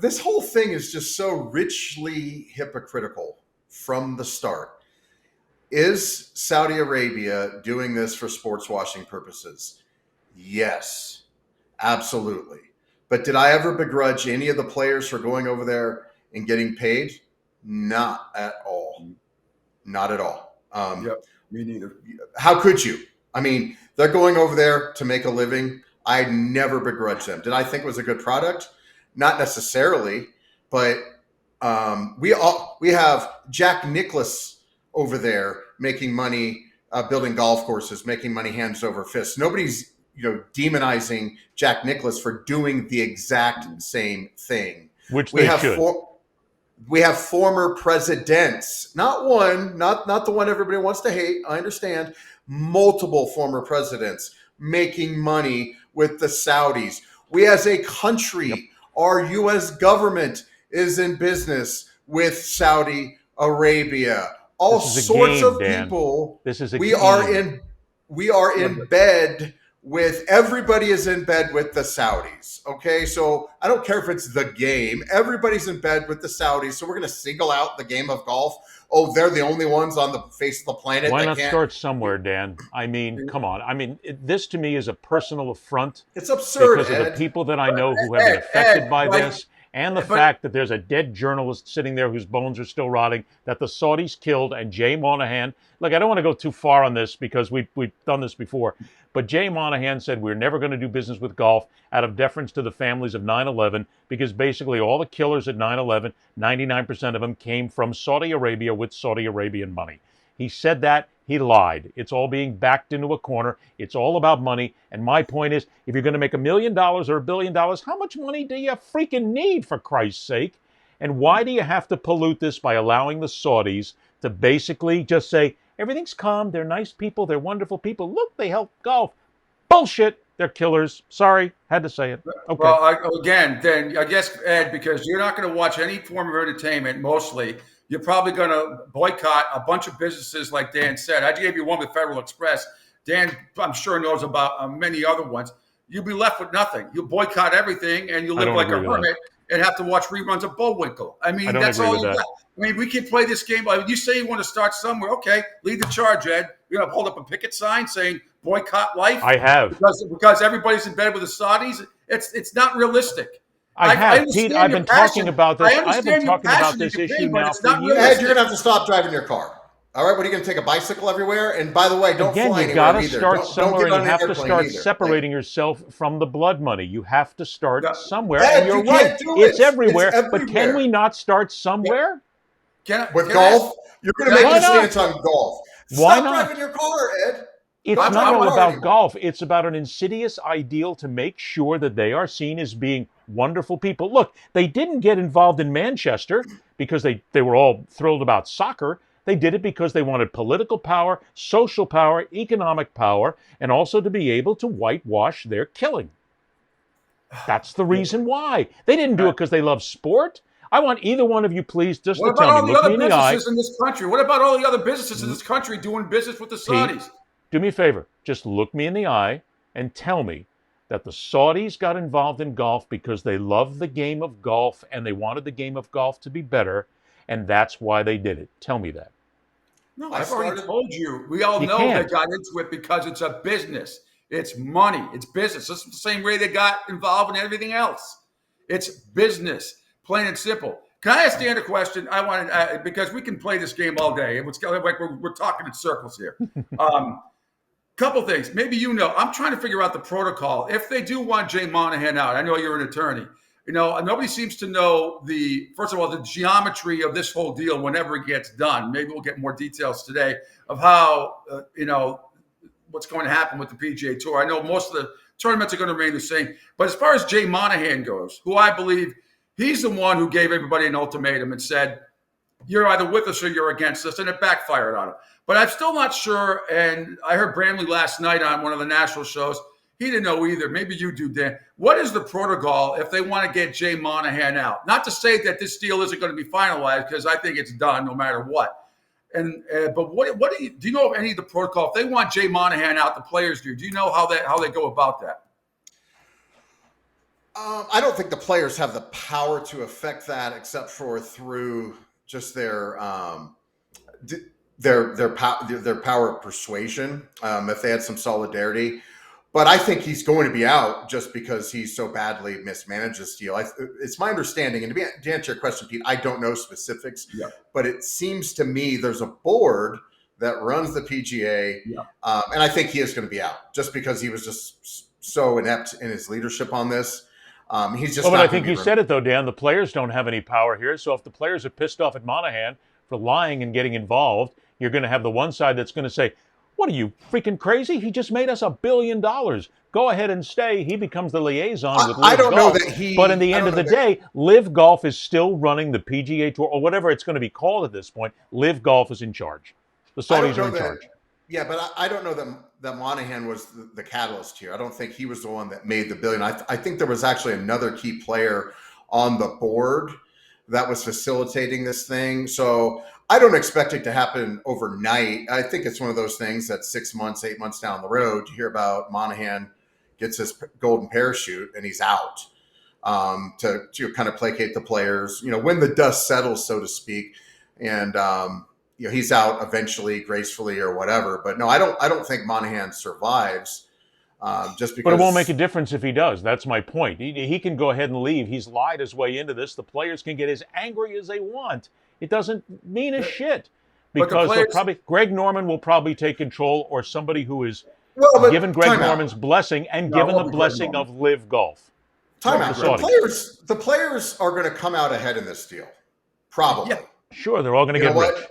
this whole thing is just so richly hypocritical from the start. Is Saudi Arabia doing this for sports washing purposes? Yes, absolutely. But did I ever begrudge any of the players for going over there and getting paid? Not at all. Not at all. Yep, me neither. How could you? I mean, they're going over there to make a living. I never begrudged them. Did I think it was a good product? Not necessarily, but we have Jack Nicklaus over there making money, building golf courses, making money hands over fists. Nobody's demonizing Jack Nicklaus for doing the exact same thing. Which they should. We have former presidents, not one, not the one everybody wants to hate. I understand. Multiple former presidents making money with the Saudis. We as a country, our U.S. government is in business with Saudi Arabia. All sorts of people. This is a we are in bed with everybody is in bed with the Saudis. Okay, so I don't care if it's the game. Everybody's in bed with the Saudis. So we're going to single out the game of golf. Oh, they're the only ones on the face of the planet. Why not start somewhere, Dan? I mean, come on. I mean, this to me is a personal affront. It's absurd, because of the people that I know who have been affected by this. And the fact that there's a dead journalist sitting there whose bones are still rotting, that the Saudis killed, and Jay Monahan. Look, I don't want to go too far on this because we've done this before. But Jay Monahan said we're never going to do business with golf out of deference to the families of 9/11, because basically all the killers at 9/11, 99% of them came from Saudi Arabia with Saudi Arabian money. He said that. He lied. It's all being backed into a corner. It's all about money. And my point is, if you're going to make $1 million or $1 billion, how much money do you freaking need, for Christ's sake? And why do you have to pollute this by allowing the Saudis to basically just say, everything's calm, they're nice people, they're wonderful people, look, they help golf. Bullshit, they're killers. Sorry, had to say it. Okay. Well, again, then I guess, Ed, because you're not going to watch any form of entertainment, mostly, you're probably going to boycott a bunch of businesses, like Dan said. I gave you one with Federal Express. Dan, I'm sure, knows about many other ones. You'll be left with nothing. You'll boycott everything, and you live like a hermit and have to watch reruns of Bullwinkle. I mean, that's all you got. I mean, we can play this game. You say you want to start somewhere. Okay, lead the charge, Ed. You're going to hold up a picket sign saying boycott life? I have. Because everybody's in bed with the Saudis? It's not realistic. I have, Pete. I've been talking about this. I've been talking about this issue now for years. Ed, you're going to have to stop driving your car. All right, what are you going to take a bicycle everywhere? And by the way, don't fly anywhere either. Again, you got to start somewhere, and you have to start either. separating yourself from the blood money. You have to start somewhere. Ed, and you're you right. It's everywhere. But can we not start somewhere? With golf? You're going to make a stance on golf. Stop driving your car, Ed. It's not all about golf. It's about an insidious ideal to make sure that they are seen as being wonderful people. Look, they didn't get involved in Manchester because they were all thrilled about soccer. They did it because they wanted political power, social power, economic power, and also to be able to whitewash their killing. That's the reason why. They didn't do it because they love sport. I want either one of you, please, just to tell me, look me in the eye. What about all the other businesses in this country? What about all the other businesses in this country doing business with the Saudis? Pete, do me a favor. Just look me in the eye and tell me that the Saudis got involved in golf because they love the game of golf and they wanted the game of golf to be better, and that's why they did it. Tell me that. No, I've already told you. We all know they got into it because it's a business. It's money. It's business. It's the same way they got involved in everything else. It's business, plain and simple. Can I ask Dan a question? I wanted because we can play this game all day. It's like we're talking in circles here. Couple things. Maybe I'm trying to figure out the protocol. If they do want Jay Monahan out, I know you're an attorney. Nobody seems to know first of all, the geometry of this whole deal whenever it gets done. Maybe we'll get more details today of how, what's going to happen with the PGA Tour. I know most of the tournaments are going to remain the same. But as far as Jay Monahan goes, who I believe he's the one who gave everybody an ultimatum and said, you're either with us or you're against us, and it backfired on him. But I'm still not sure, and I heard Bramley last night on one of the national shows. He didn't know either. Maybe you do, Dan. What is the protocol if they want to get Jay Monahan out? Not to say that this deal isn't going to be finalized, because I think it's done no matter what. But what do you know of any of the protocol? If they want Jay Monahan out, the players do. Do you know how they go about that? I don't think the players have the power to affect that, except for through just their power of persuasion. If they had some solidarity, but I think he's going to be out just because he's so badly mismanaged this deal. It's my understanding, and to answer your question, Pete, I don't know specifics, but it seems to me there's a board that runs the PGA, and I think he is going to be out just because he was just so inept in his leadership on this. He's just. Oh, but I think you said it though, Dan. The players don't have any power here. So if the players are pissed off at Monahan for lying and getting involved, you're going to have the one side that's going to say, "What are you freaking crazy? He just made us $1 billion. Go ahead and stay." He becomes the liaison with LIV I don't Golf. know that he. But in the end of the day, LIV Golf is still running the PGA Tour or whatever it's going to be called at this point. LIV Golf is in charge. The Saudis are in charge. Yeah, but I don't know that Monahan was the catalyst here. I don't think he was the one that made the billion. I think there was actually another key player on the board that was facilitating this thing. So I don't expect it to happen overnight. I think it's one of those things that 6 months, 8 months down the road, you hear about Monahan gets his golden parachute and he's out to kind of placate the players, when the dust settles, so to speak. And, he's out eventually, gracefully or whatever. But no, I don't think Monahan survives just because. But it won't make a difference if he does. That's my point. He can go ahead and leave. He's lied his way into this. The players can get as angry as they want. It doesn't mean a shit because Greg Norman will probably take control, or somebody who is given Greg Norman's blessing and given the blessing of LIV Golf. Time out. The players are going to come out ahead in this deal, probably. Yeah. Sure, they're all going to get rich.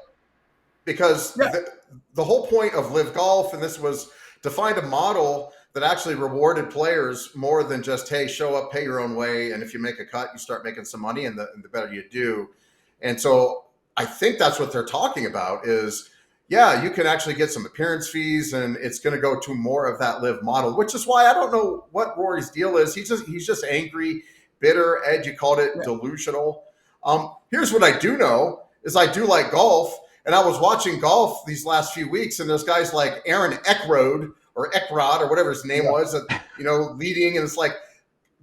Because the whole point of LIV Golf, and this was to find a model that actually rewarded players more than just, hey, show up, pay your own way, and if you make a cut, you start making some money, and the better you do. And so I think that's what they're talking about is, you can actually get some appearance fees, and it's going to go to more of that LIV model, which is why I don't know what Rory's deal is. He's just angry, bitter. Ed, you called it delusional. Here's what I do know is I do like golf. And I was watching golf these last few weeks, and there's guys like Aaron Ekrod or whatever his name was, leading. And it's like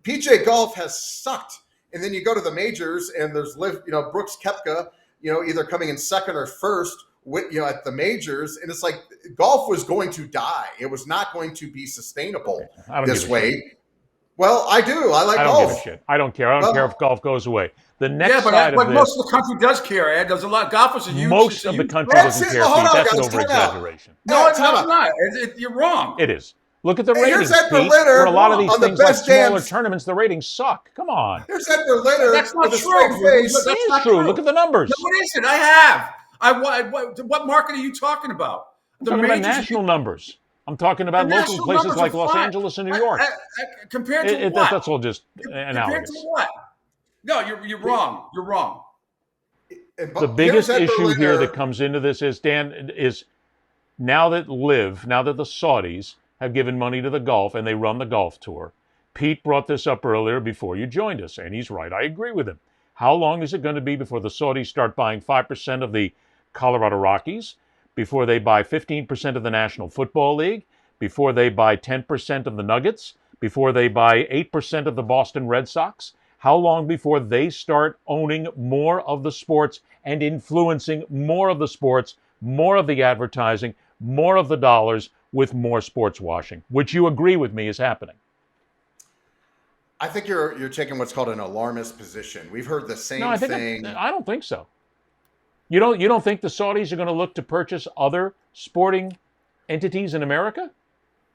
PGA Golf has sucked. And then you go to the majors, and there's Brooks Koepka, either coming in second or first, at the majors. And it's like golf was going to die. It was not going to be sustainable this way. Well, I do. I like golf. I don't give a shit. I don't care. I don't care if golf goes away. The next side of this, most of the country does care, Ed. There's a lot. Golfers are huge. Most of the country doesn't care. That's an over-exaggeration. No, it's not. You're wrong. It is. Look at the ratings, Ed Pete. Berliner, For a lot of these things, like smaller dance. tournaments, the ratings suck. Come on. Here's Ed Berliner. That's not with true. a straight face. It is true. Look at the numbers. No, it isn't. I have. What market are you talking about? I'm talking about national numbers. I'm talking about local places like Los Angeles and New York. Compared to what? That's all just analogous. Compared to what? No, you're wrong. You're wrong. The biggest issue here that comes into this is, Dan, is now that the Saudis have given money to the golf and they run the golf tour. Pete brought this up earlier before you joined us, and he's right. I agree with him. How long is it going to be before the Saudis start buying 5% of the Colorado Rockies, before they buy 15% of the National Football League, before they buy 10% of the Nuggets, before they buy 8% of the Boston Red Sox? How long before they start owning more of the sports and influencing more of the sports, more of the advertising, more of the dollars with more sports washing, which you agree with me is happening? I think you're taking what's called an alarmist position. We've heard the same thing. I don't think so. You don't think the Saudis are going to look to purchase other sporting entities in America?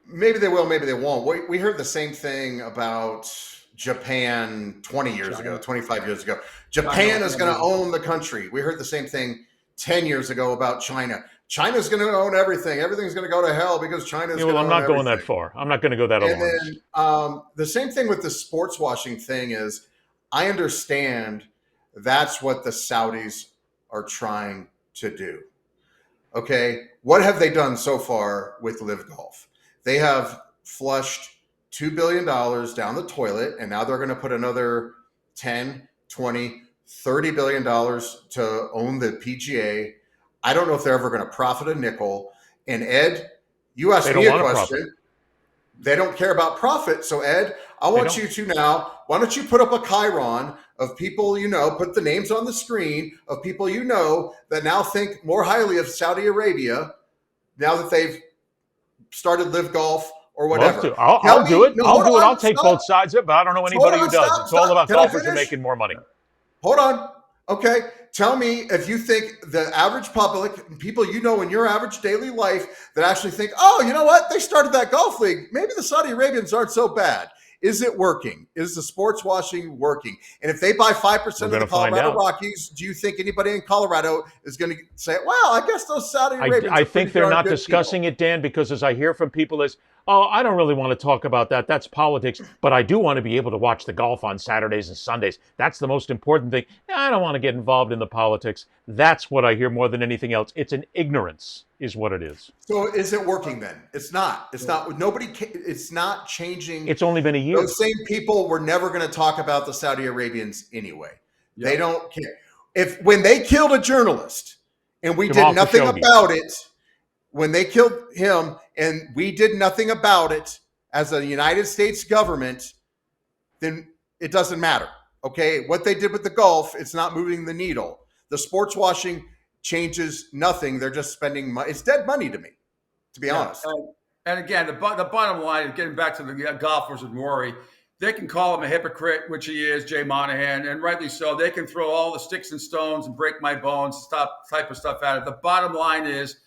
Maybe they will, maybe they won't. We heard the same thing about Japan 20 years ago, 25 years ago. Japan is going to own the country. We heard the same thing 10 years ago about China. China's going to own everything. Everything's going to go to hell because China's going to own I'm not going everything. that far. I'm not going to go that alarmist. And then the same thing with the sports washing thing is I understand that's what the Saudis are trying to do. Okay, what have they done so far with LIV Golf? They have flushed $2 billion down the toilet, and now they're going to put another 10, 20, $30 billion to own the PGA. I don't know if they're ever going to profit a nickel. And Ed, you asked me a question. They don't care about profit. So Ed, I want you to now, why don't you put up a chyron of people you know, put the names on the screen of people you know that now think more highly of Saudi Arabia now that they've started LIV Golf or whatever. I'll do it. No, I'll do it. I'll take stop. both sides of it, but I don't know anybody who does. It's all about Can I golfers who are finish? making more money. Hold on. Okay. Tell me if you think the average public, people you know in your average daily life that actually think, oh, you know what? They started that golf league. Maybe the Saudi Arabians aren't so bad. Is it working? Is the sports washing working? And if they buy 5% of the Colorado Rockies, do you think anybody in Colorado is going to say, well, I guess those Saudi Arabians I think they're not discussing it, Dan, because as I hear from people is, oh, I don't really want to talk about that. That's politics. But I do want to be able to watch the golf on Saturdays and Sundays. That's the most important thing. I don't want to get involved in the politics. That's what I hear more than anything else. It's an ignorance is what it is. So is it working then? It's not. It's not. It's not changing. It's only been a year. Those same people were never going to talk about the Saudi Arabians anyway. Yep. They don't care. When they killed a journalist and we did nothing about it, when they killed him and we did nothing about it as a United States government, then it doesn't matter. Okay. What they did with the golf, it's not moving the needle. The sports washing changes nothing. They're just spending money. It's dead money to me, to be honest. And again, the bottom line is getting back to the golfers and Rory. They can call him a hypocrite, which he is, Jay Monahan, and rightly so. They can throw all the sticks and stones and break my bones, type of stuff at it. The bottom line is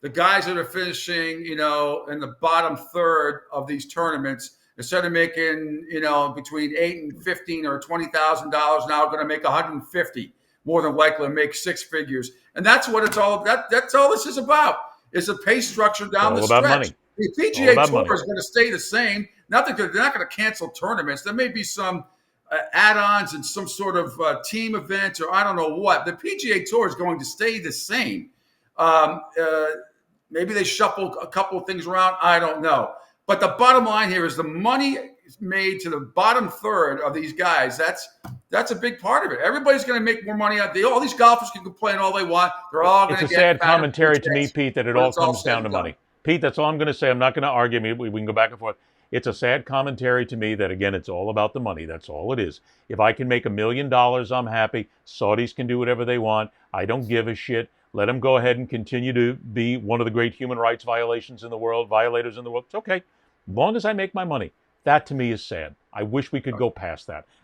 the guys that are finishing, in the bottom third of these tournaments, instead of making, between $8,000 and $15,000 or $20,000 now, are going to make $150,000. More than likely to make six figures. And that's what it's all that's all this is about. Is a pay structure down the stretch. Money. The PGA Tour is going to stay the same. They're not going to cancel tournaments. There may be some add-ons and some sort of team event or I don't know what. The PGA Tour is going to stay the same. Maybe they shuffle a couple of things around. I don't know. But the bottom line here is the money is made to the bottom third of these guys. That's a big part of it. Everybody's going to make more money out. All these golfers can complain all they want. They're all going to get. It's a sad commentary to me, Pete, that it all comes down to money. Pete, that's all I'm going to say. I'm not going to argue. We can go back and forth. It's a sad commentary to me that, again, it's all about the money. That's all it is. If I can make $1 million, I'm happy. Saudis can do whatever they want. I don't give a shit. Let them go ahead and continue to be one of the great human rights violators in the world. It's okay. As long as I make my money. That to me is sad. I wish we could go past that.